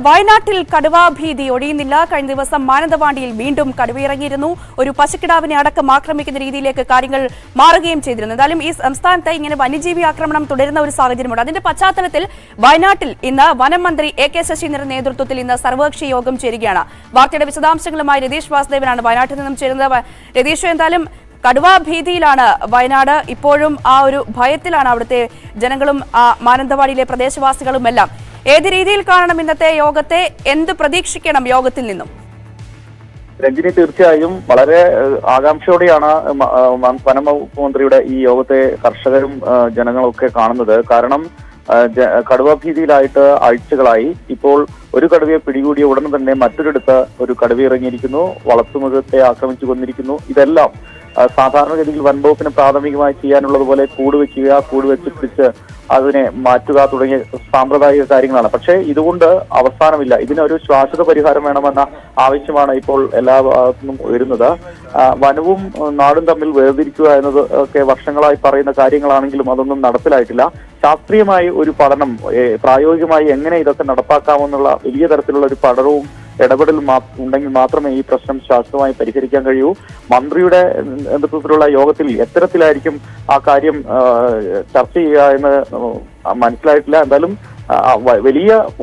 വയനാട്ടിൽ കടുവാ ഭീതി ഒഴിയുന്നില്ല. കഴിഞ്ഞ ദിവസം മാനന്തവാടിയിൽ വീണ്ടും കടുവയിറങ്ങിയിരുന്നു. ഒരു പശുക്കിടാവിനെ അടക്കം ആക്രമിക്കുന്ന രീതിയിലേക്ക് കാര്യങ്ങൾ മാറുകയും ചെയ്തിരുന്നു. എന്തായാലും ഈ സംസ്ഥാനത്ത് ഇങ്ങനെ വന്യജീവി ആക്രമണം തുടരുന്ന ഒരു സാഹചര്യമുണ്ട്. അതിന്റെ പശ്ചാത്തലത്തിൽ വയനാട്ടിൽ ഇന്ന് വനം മന്ത്രി എ കെ ശശീന്ദ്രന്റെ നേതൃത്വത്തിൽ ഇന്ന് സർവകക്ഷി യോഗം ചേരുകയാണ്. വാർത്തയുടെ വിശദാംശങ്ങളുമായി രതീഷ് വാസുദേവനാണ് വയനാട്ടിൽ നിന്നും ചേരുന്നത്. രതീഷ്, എന്തായാലും കടുവാ ഭീതിയിലാണ് വയനാട്. ഇപ്പോഴും ആ ഒരു ഭയത്തിലാണ് അവിടുത്തെ ജനങ്ങളും മാനന്തവാടിയിലെ പ്രദേശവാസികളും എല്ലാം. ഏത് രീതിയിൽ കാണണം ഇന്നത്തെ യോഗത്തെ? എന്ത് പ്രതീക്ഷിക്കണം യോഗത്തിൽ നിന്നും? രഞ്ജിനി, തീർച്ചയായും വളരെ ആകാംക്ഷയോടെയാണ് വനം വകുപ്പ് മന്ത്രിയുടെ ഈ യോഗത്തെ കർഷകരും ജനങ്ങളൊക്കെ കാണുന്നത്. കാരണം കടുവ ഭീതിയിലായിട്ട് ആഴ്ചകളായി. ഇപ്പോൾ ഒരു കടുവയെ പിടികൂടിയ ഉടനെ തന്നെ മറ്റൊരിടത്ത് ഒരു കടുവ ഇറങ്ങിയിരിക്കുന്നു, വളർത്തുമൃഗത്തെ ആക്രമിച്ചു കൊന്നിരിക്കുന്നു. ഇതെല്ലാം സാധാരണഗതിയിൽ വനംവകുപ്പിന് പ്രാഥമികമായി ചെയ്യാനുള്ളതുപോലെ കൂട് വെച്ച് പിടിച്ച് അതിനെ മാറ്റുക തുടങ്ങിയ സാമ്പ്രദായിക കാര്യങ്ങളാണ്. പക്ഷേ ഇതുകൊണ്ട് അവസാനമില്ല. ഇതിനൊരു ശാശ്വത പരിഹാരം വേണമെന്ന ആവശ്യമാണ് ഇപ്പോൾ എല്ലാ ഭാഗത്തുനിന്നും ഉയരുന്നത്. വനവും നാടും തമ്മിൽ വേർതിരിക്കുക എന്നത് ഒക്കെ വർഷങ്ങളായി പറയുന്ന കാര്യങ്ങളാണെങ്കിലും അതൊന്നും നടപ്പിലായിട്ടില്ല. ശാസ്ത്രീയമായി ഒരു പഠനം, പ്രായോഗികമായി എങ്ങനെ ഇതൊക്കെ നടപ്പാക്കാമെന്നുള്ള വലിയ തരത്തിലുള്ള ഒരു പഠനവും ഇടപെടലും ഉണ്ടെങ്കിൽ മാത്രമേ ഈ പ്രശ്നം ശാശ്വതമായി പരിഹരിക്കാൻ കഴിയൂ. മന്ത്രിയുടെ നേതൃത്വത്തിലുള്ള യോഗത്തിൽ എത്തരത്തിലായിരിക്കും ആ കാര്യം ചർച്ച ചെയ്യുക എന്ന് മനസ്സിലായിട്ടില്ല. എന്തായാലും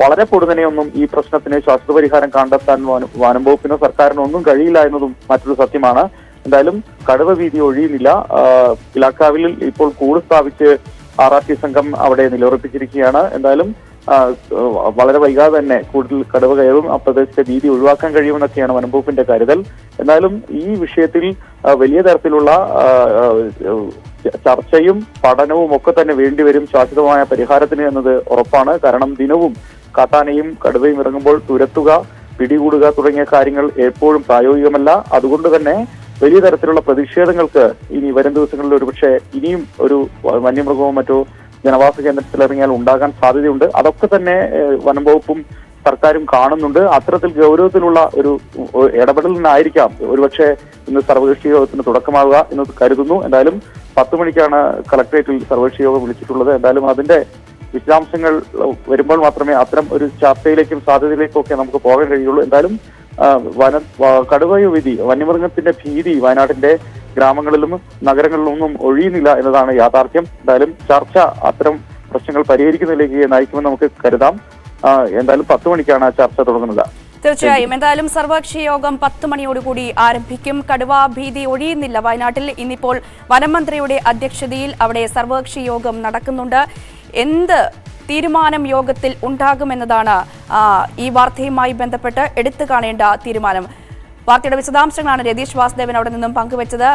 വളരെ പൊടുന്നനെയൊന്നും ഈ പ്രശ്നത്തിന് ശാശ്വത പരിഹാരം കണ്ടെത്താൻ വനം വകുപ്പിനോ സർക്കാരിനോ ഒന്നും കഴിയില്ല എന്നതും മറ്റൊരു സത്യമാണ്. എന്തായാലും കടുവ ഭീതി ഒഴിയുന്നില്ല. പിലാക്കാവിൽ ഇപ്പോൾ കൂട് സ്ഥാപിച്ച് RRT സംഘം അവിടെ നിലയുറപ്പിച്ചിരിക്കുകയാണ്. എന്തായാലും വളരെ വൈകാതെ തന്നെ കൂടുതൽ കടുവ കയറും, ആ പ്രദേശത്തെ ഭീതി ഒഴിവാക്കാൻ കഴിയുമെന്നൊക്കെയാണ് വനംവകുപ്പിന്റെ കരുതൽ. എന്നാലും ഈ വിഷയത്തിൽ വലിയ തരത്തിലുള്ള ചർച്ചയും പഠനവും ഒക്കെ തന്നെ വേണ്ടിവരും ശാശ്വതമായ പരിഹാരത്തിന് എന്നത് ഉറപ്പാണ്. കാരണം ദിനവും കാട്ടാനയും കടുവയും ഇറങ്ങുമ്പോൾ തുരത്തുക, പിടികൂടുക തുടങ്ങിയ കാര്യങ്ങൾ എപ്പോഴും പ്രായോഗികമല്ല. അതുകൊണ്ട് തന്നെ വലിയ തരത്തിലുള്ള പ്രതിഷേധങ്ങൾക്ക് ഇനി വരും ദിവസങ്ങളിൽ ഒരുപക്ഷെ ഇനിയും ഒരു വന്യമൃഗമോ മറ്റോ ജനവാസ കേന്ദ്രത്തിൽ ഇറങ്ങിയാൽ ഉണ്ടാകാൻ സാധ്യതയുണ്ട്. അതൊക്കെ തന്നെ വനം വകുപ്പും സർക്കാരും കാണുന്നുണ്ട്. അത്തരത്തിൽ ഗൗരവത്തിലുള്ള ഒരു ഇടപെടലിനായിരിക്കാം ഒരുപക്ഷെ ഇന്ന് സർവകക്ഷി യോഗത്തിന് തുടക്കമാവുക എന്ന് കരുതുന്നു. എന്തായാലും 10 മണിക്കാണ് കളക്ടറേറ്റിൽ സർവകക്ഷി യോഗം വിളിച്ചിട്ടുള്ളത്. എന്തായാലും അതിന്റെ വിശദാംശങ്ങൾ വരുമ്പോൾ മാത്രമേ അത്തരം ഒരു ചർച്ചയിലേക്കും സാധ്യതയിലേക്കും ഒക്കെ നമുക്ക് പോകാൻ കഴിയുള്ളൂ. എന്തായാലും വന്യമൃഗത്തിന്റെ ഭീതി വയനാട്ടിന്റെ ഗ്രാമങ്ങളിലും നഗരങ്ങളിലൊന്നും ഒഴിയുന്നില്ല എന്നതാണ് യാഥാർത്ഥ്യം. എന്തായാലും ചർച്ച അത്തരം പ്രശ്നങ്ങൾ പരിഹരിക്കുന്നതിലേക്ക് നയിക്കുമെന്ന് നമുക്ക് കരുതാം. എന്തായാലും 10 മണിക്കാണ് ചർച്ച തുടങ്ങുന്നത്. തീർച്ചയായും എന്തായാലും സർവകക്ഷി യോഗം 10 മണിയോടുകൂടി ആരംഭിക്കും. കടുവാ ഭീതി ഒഴിയുന്നില്ല വയനാട്ടിൽ. ഇന്നിപ്പോൾ വനം മന്ത്രിയുടെ അധ്യക്ഷതയിൽ അവിടെ സർവകക്ഷി യോഗം നടക്കുന്നുണ്ട്. എന്ത് തീരുമാനം യോഗത്തിൽ ഉണ്ടാകുമെന്നതാണ് ഈ വാർത്തയുമായി ബന്ധപ്പെട്ട് എടുത്തു കാണേണ്ട തീരുമാനം. വാർത്തയുടെ വിശദാംശങ്ങളാണ് രതീഷ് വാസുദേവൻ അവിടെ നിന്നും പങ്കുവച്ചത്.